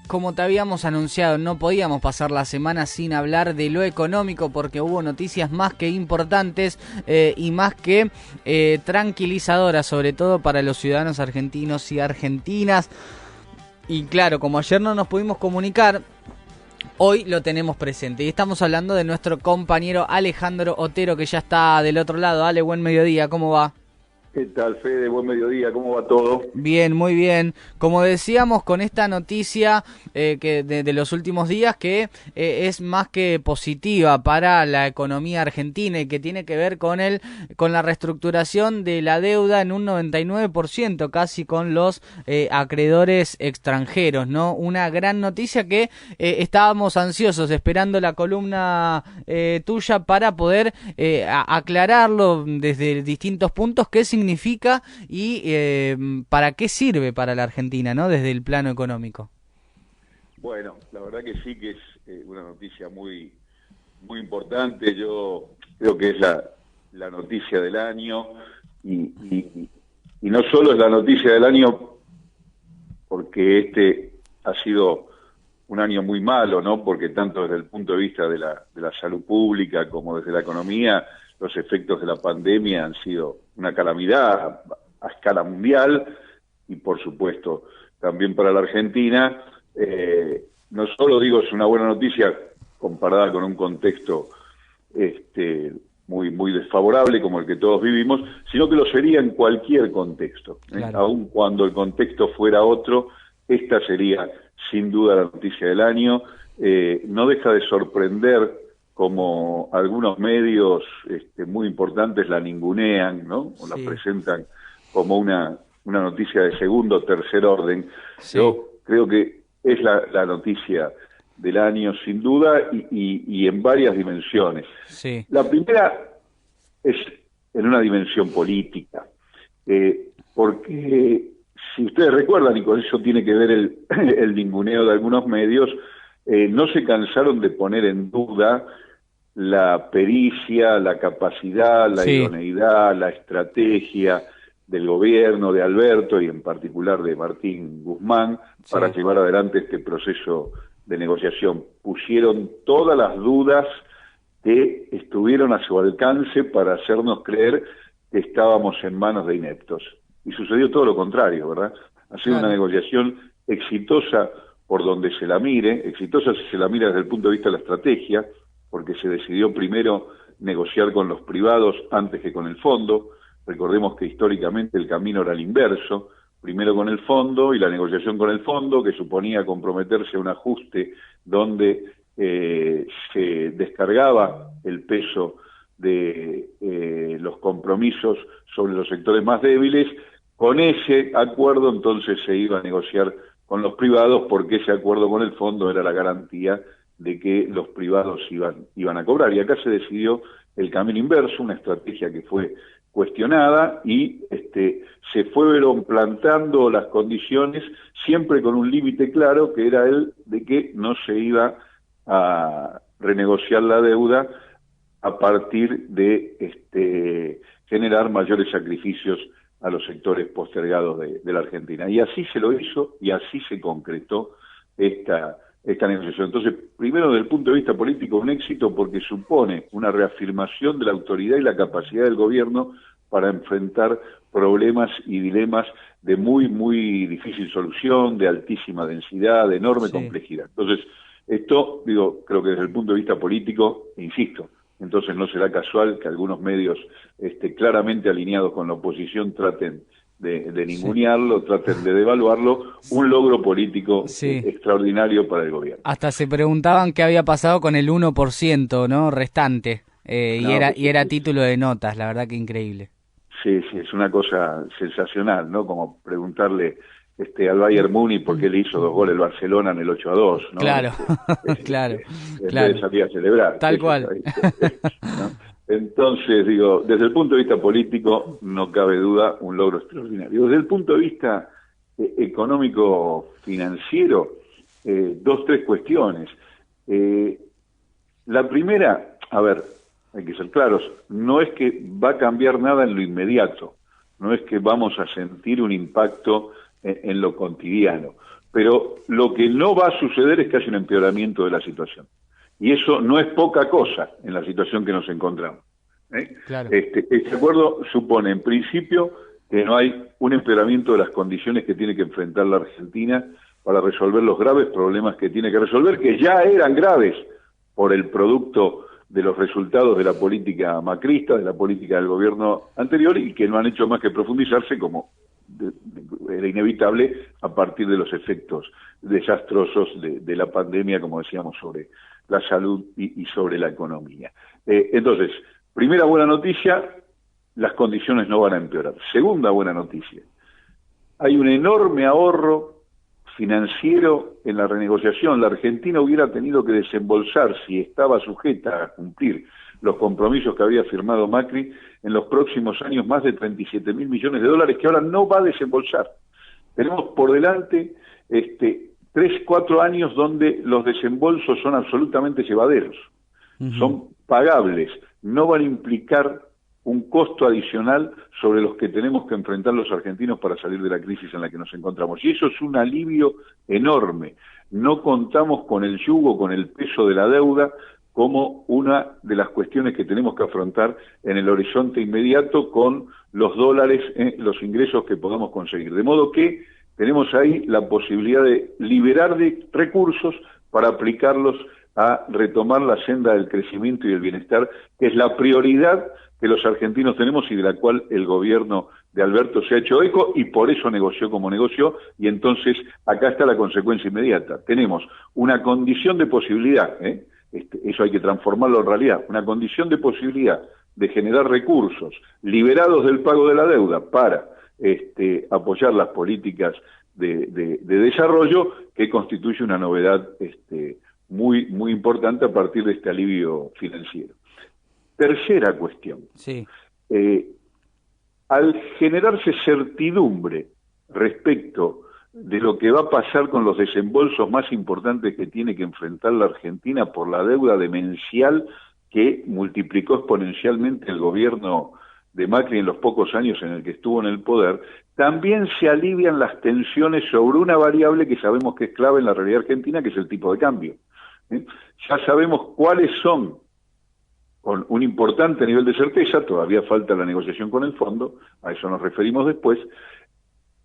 como te habíamos anunciado, no podíamos pasar la semana sin hablar de lo económico porque hubo noticias más que importantes y más que tranquilizadoras, sobre todo para los ciudadanos argentinos y argentinas. Y claro, como ayer no nos pudimos comunicar, hoy lo tenemos presente. Y estamos hablando de nuestro compañero Alejandro Otero, que ya está del otro lado. Ale, buen mediodía, ¿cómo va? ¿Qué tal, Fede? Buen mediodía, ¿cómo va todo? Bien, muy bien. Como decíamos, con esta noticia que de los últimos días, que es más que positiva para la economía argentina y que tiene que ver con la reestructuración de la deuda en un 99%, casi con los acreedores extranjeros, ¿no? Una gran noticia que estábamos ansiosos esperando la columna tuya para poder aclararlo desde distintos puntos, qué significa y para qué sirve para la Argentina, ¿no? Desde el plano económico. Bueno, la verdad que sí que es una noticia muy, muy importante. Yo creo que es la noticia del año y no solo es la noticia del año porque este ha sido un año muy malo, ¿no? Porque tanto desde el punto de vista de la salud pública como desde la economía, los efectos de la pandemia han sido una calamidad a escala mundial y por supuesto también para la Argentina. No solo digo es una buena noticia comparada con un contexto muy, muy desfavorable como el que todos vivimos, sino que lo sería en cualquier contexto. Claro. Aun cuando el contexto fuera otro, esta sería sin duda la noticia del año. No deja de sorprender como algunos medios muy importantes la ningunean, ¿no? O la presentan como una noticia de segundo o tercer orden. Sí. Yo creo que es la noticia del año, sin duda, y en varias dimensiones. Sí. La primera es en una dimensión política, porque si ustedes recuerdan, y con eso tiene que ver el ninguneo de algunos medios, no se cansaron de poner en duda la pericia, la capacidad, la idoneidad, la estrategia del gobierno de Alberto y en particular de Martín Guzmán para llevar adelante este proceso de negociación. Pusieron todas las dudas que estuvieron a su alcance para hacernos creer que estábamos en manos de ineptos. Y sucedió todo lo contrario, ¿verdad? Ha sido una negociación exitosa por donde se la mire, exitosa si se la mira desde el punto de vista de la estrategia, porque se decidió primero negociar con los privados antes que con el fondo. Recordemos que históricamente el camino era el inverso, primero con el fondo y la negociación con el fondo, que suponía comprometerse a un ajuste donde se descargaba el peso de los compromisos sobre los sectores más débiles. Con ese acuerdo entonces se iba a negociar con los privados, porque ese acuerdo con el fondo era la garantía de que los privados iban a cobrar. Y acá se decidió el camino inverso, una estrategia que fue cuestionada y se fueron plantando las condiciones siempre con un límite claro, que era el de que no se iba a renegociar la deuda a partir de generar mayores sacrificios a los sectores postergados de la Argentina. Y así se lo hizo y así se concretó esta negociación. Entonces, primero, desde el punto de vista político, un éxito porque supone una reafirmación de la autoridad y la capacidad del gobierno para enfrentar problemas y dilemas de muy, muy difícil solución, de altísima densidad, de enorme complejidad. Entonces, esto, creo que desde el punto de vista político, insisto, entonces no será casual que algunos medios claramente alineados con la oposición traten de ningunearlo, traten de devaluarlo, un logro político extraordinario para el gobierno. Hasta se preguntaban qué había pasado con el 1%, ¿no? Restante, y era título de notas, la verdad que increíble. Sí, es una cosa sensacional, ¿no? Como preguntarle al Bayern Múnich por qué le hizo 2 goles el Barcelona en el 8-2, ¿no? Claro, claro. En vez de salir a celebrar. Tal cual. ¿No? Entonces, desde el punto de vista político, no cabe duda, un logro extraordinario. Desde el punto de vista económico-financiero, 2, 3 cuestiones. La primera, hay que ser claros, no es que va a cambiar nada en lo inmediato, no es que vamos a sentir un impacto en lo cotidiano, pero lo que no va a suceder es que haya un empeoramiento de la situación. Y eso no es poca cosa en la situación que nos encontramos. Claro. Este acuerdo supone, en principio, que no hay un empeoramiento de las condiciones que tiene que enfrentar la Argentina para resolver los graves problemas que tiene que resolver, que ya eran graves por el producto de los resultados de la política macrista, de la política del gobierno anterior, y que no han hecho más que profundizarse, como era inevitable, a partir de los efectos desastrosos de la pandemia, como decíamos, sobre la salud y sobre la economía. Entonces, primera buena noticia, las condiciones no van a empeorar. Segunda buena noticia, hay un enorme ahorro financiero en la renegociación. La Argentina hubiera tenido que desembolsar, si estaba sujeta a cumplir los compromisos que había firmado Macri, en los próximos años más de 37.000 millones de dólares, que ahora no va a desembolsar. Tenemos por delante 3, 4 años donde los desembolsos son absolutamente llevaderos, son pagables, no van a implicar un costo adicional sobre los que tenemos que enfrentar los argentinos para salir de la crisis en la que nos encontramos. Y eso es un alivio enorme. No contamos con el yugo, con el peso de la deuda, como una de las cuestiones que tenemos que afrontar en el horizonte inmediato con los dólares, los ingresos que podamos conseguir. De modo que tenemos ahí la posibilidad de liberar de recursos para aplicarlos a retomar la senda del crecimiento y del bienestar, que es la prioridad que los argentinos tenemos y de la cual el gobierno de Alberto se ha hecho eco y por eso negoció como negoció. Y entonces acá está la consecuencia inmediata. Tenemos una condición de posibilidad, eso hay que transformarlo en realidad, una condición de posibilidad de generar recursos liberados del pago de la deuda para apoyar las políticas de desarrollo, que constituye una novedad muy, muy importante a partir de este alivio financiero. Tercera cuestión. Sí. Al generarse certidumbre respecto de lo que va a pasar con los desembolsos más importantes que tiene que enfrentar la Argentina por la deuda demencial que multiplicó exponencialmente el gobierno de Macri en los pocos años en el que estuvo en el poder, también se alivian las tensiones sobre una variable que sabemos que es clave en la realidad argentina, que es el tipo de cambio. Ya sabemos cuáles son, con un importante nivel de certeza, todavía falta la negociación con el fondo, a eso nos referimos después,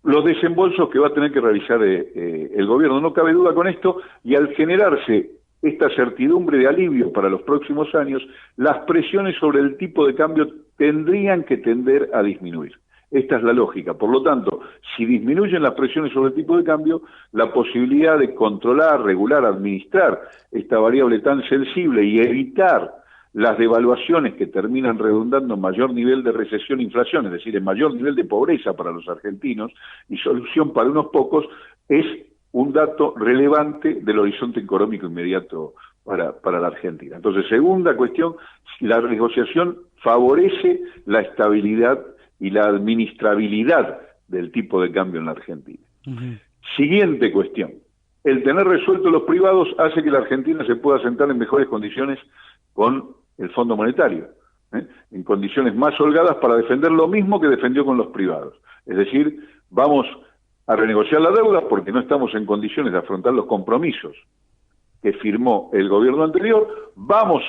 los desembolsos que va a tener que realizar el gobierno. No cabe duda con esto, y al generarse esta certidumbre de alivio para los próximos años, las presiones sobre el tipo de cambio tendrían que tender a disminuir. Esta es la lógica. Por lo tanto, si disminuyen las presiones sobre el tipo de cambio, la posibilidad de controlar, regular, administrar esta variable tan sensible y evitar las devaluaciones que terminan redundando en mayor nivel de recesión e inflación, es decir, en mayor nivel de pobreza para los argentinos y solución para unos pocos, es un dato relevante del horizonte económico inmediato para la Argentina. Entonces, segunda cuestión, la negociación favorece la estabilidad y la administrabilidad del tipo de cambio en la Argentina. Siguiente cuestión, el tener resuelto los privados hace que la Argentina se pueda sentar en mejores condiciones con el Fondo Monetario, en condiciones más holgadas para defender lo mismo que defendió con los privados. Es decir, vamos a renegociar la deuda porque no estamos en condiciones de afrontar los compromisos que firmó el gobierno anterior, vamos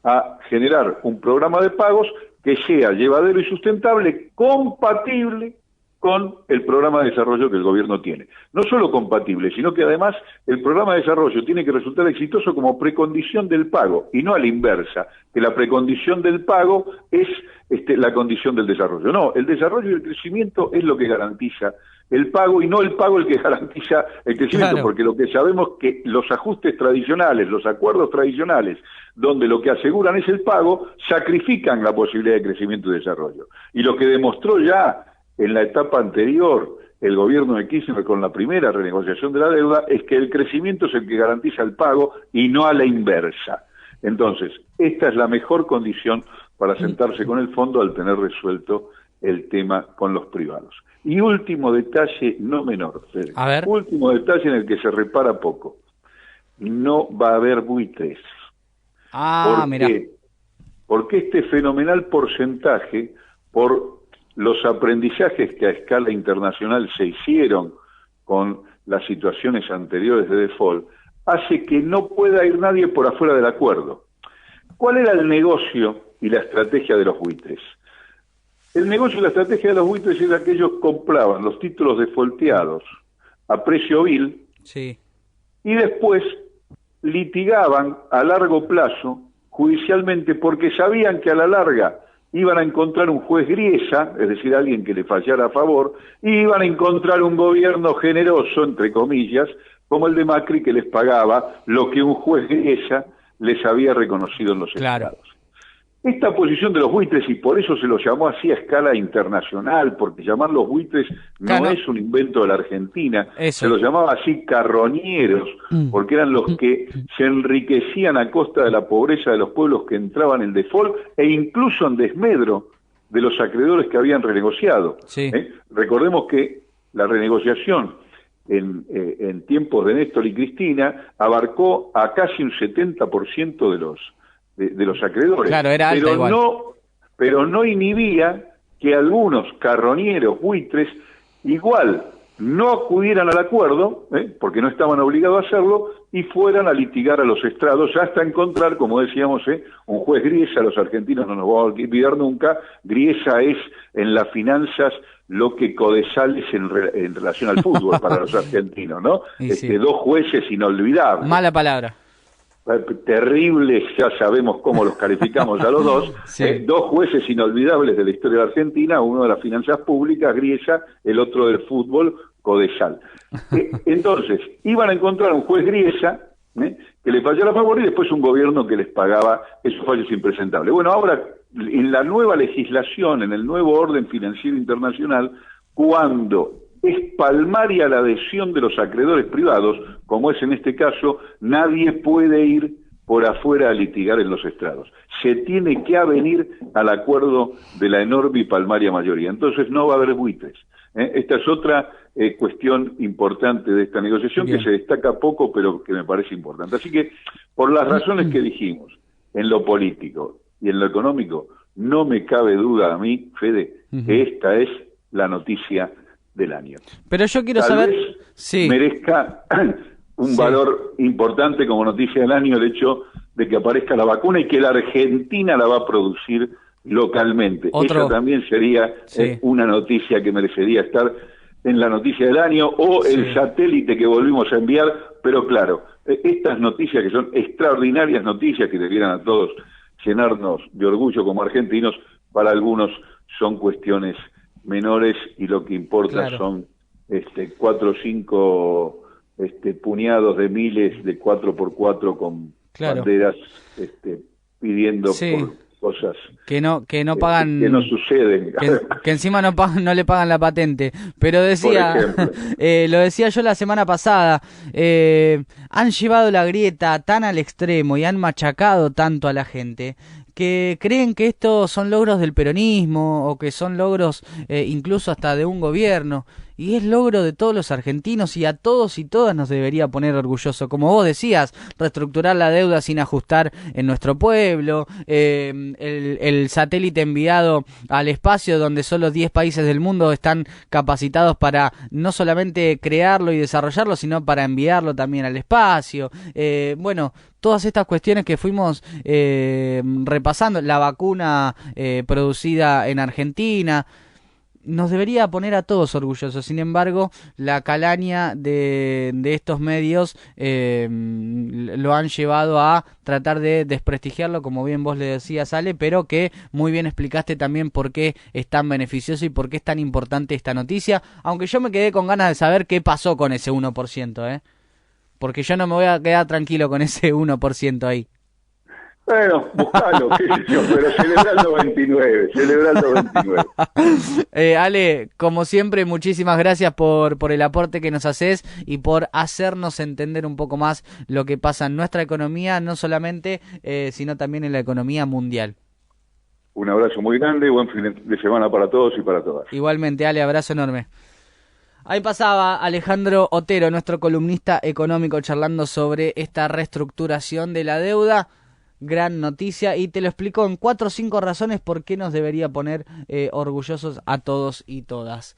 a generar un programa de pagos que sea llevadero y sustentable, compatible con el programa de desarrollo que el gobierno tiene. No solo compatible, sino que además el programa de desarrollo tiene que resultar exitoso como precondición del pago, y no a la inversa, que la precondición del pago es la condición del desarrollo. No, el desarrollo y el crecimiento es lo que garantiza el pago, y no el pago el que garantiza el crecimiento, claro. Porque lo que sabemos es que los ajustes tradicionales, los acuerdos tradicionales, donde lo que aseguran es el pago, sacrifican la posibilidad de crecimiento y desarrollo. Y lo que demostró ya en la etapa anterior el gobierno de Kirchner con la primera renegociación de la deuda es que el crecimiento es el que garantiza el pago y no a la inversa. Entonces, esta es la mejor condición para sentarse con el fondo al tener resuelto el tema con los privados. Y último detalle, no menor, Fede, último detalle en el que se repara poco. No va a haber buitres. Mira. Porque este fenomenal porcentaje, por los aprendizajes que a escala internacional se hicieron con las situaciones anteriores de default, hace que no pueda ir nadie por afuera del acuerdo. ¿Cuál era el negocio y la estrategia de los buitres? El negocio y la estrategia de los buitres era que ellos compraban los títulos defaulteados a precio vil, sí, y después litigaban a largo plazo judicialmente porque sabían que a la larga iban a encontrar un juez griesa, es decir, alguien que le fallara a favor, y iban a encontrar un gobierno generoso, entre comillas, como el de Macri, que les pagaba lo que un juez griesa les había reconocido en los estados. Esta posición de los buitres, y por eso se los llamó así a escala internacional, porque llamarlos buitres no es un invento de la Argentina, se los llamaba así carroñeros, porque eran los que se enriquecían a costa de la pobreza de los pueblos que entraban en default e incluso en desmedro de los acreedores que habían renegociado. Sí. Recordemos que la renegociación en tiempos de Néstor y Cristina abarcó a casi un 70% de los acreedores, claro, era alta igual. Pero no inhibía que algunos carroñeros, buitres, igual no acudieran al acuerdo, porque no estaban obligados a hacerlo, y fueran a litigar a los estrados hasta encontrar, como decíamos, un juez griesa. Los argentinos no nos vamos a olvidar nunca, griesa es en las finanzas lo que Codesal es en relación al fútbol para los argentinos, ¿no? Sí. Dos jueces inolvidables. Mala palabra. Terribles, ya sabemos cómo los calificamos a los dos, sí. Dos jueces inolvidables de la historia de la Argentina, uno de las finanzas públicas, Griesa, el otro del fútbol, Codesal. Entonces, iban a encontrar un juez Griesa que le fallara a favor y después un gobierno que les pagaba esos fallos impresentables. Bueno, ahora, en la nueva legislación, en el nuevo orden financiero internacional, cuando es palmaria la adhesión de los acreedores privados, como es en este caso, nadie puede ir por afuera a litigar en los estrados. Se tiene que avenir al acuerdo de la enorme y palmaria mayoría. Entonces no va a haber buitres. Esta es otra cuestión importante de esta negociación. Bien. Que se destaca poco, pero que me parece importante. Así que, por las razones que dijimos, en lo político y en lo económico, no me cabe duda a mí, Fede, que esta es la noticia del año. Pero yo quiero Tal saber vez merezca un valor importante como noticia del año el hecho de que aparezca la vacuna y que la Argentina la va a producir localmente. Esa también sería una noticia que merecería estar en la noticia del año, o el satélite que volvimos a enviar, pero claro, estas noticias que son extraordinarias noticias que debieran a todos llenarnos de orgullo como argentinos, para algunos son cuestiones menores y lo que importa son 4 o 5 puñados de miles de 4x4 con banderas pidiendo por cosas que no pagan, que no suceden, que encima no le pagan la patente. Pero decía lo decía yo la semana pasada, han llevado la grieta tan al extremo y han machacado tanto a la gente que creen que estos son logros del peronismo o que son logros incluso hasta de un gobierno, y es logro de todos los argentinos, y a todos y todas nos debería poner orgulloso. Como vos decías, reestructurar la deuda sin ajustar en nuestro pueblo, el satélite enviado al espacio donde solo 10 países del mundo están capacitados para no solamente crearlo y desarrollarlo, sino para enviarlo también al espacio. Bueno, todas estas cuestiones que fuimos repasando, la vacuna producida en Argentina, nos debería poner a todos orgullosos. Sin embargo, la calaña de estos medios lo han llevado a tratar de desprestigiarlo, como bien vos le decías, Ale, pero que muy bien explicaste también por qué es tan beneficioso y por qué es tan importante esta noticia, aunque yo me quedé con ganas de saber qué pasó con ese 1%, porque yo no me voy a quedar tranquilo con ese 1% ahí. Bueno, buscalo, qué sé yo, pero celebrando 29. Ale, como siempre, muchísimas gracias por el aporte que nos haces y por hacernos entender un poco más lo que pasa en nuestra economía, no solamente, sino también en la economía mundial. Un abrazo muy grande, buen fin de semana para todos y para todas. Igualmente, Ale, abrazo enorme. Ahí pasaba Alejandro Otero, nuestro columnista económico, charlando sobre esta reestructuración de la deuda. Gran noticia, y te lo explico en 4 o 5 razones por qué nos debería poner orgullosos a todos y todas.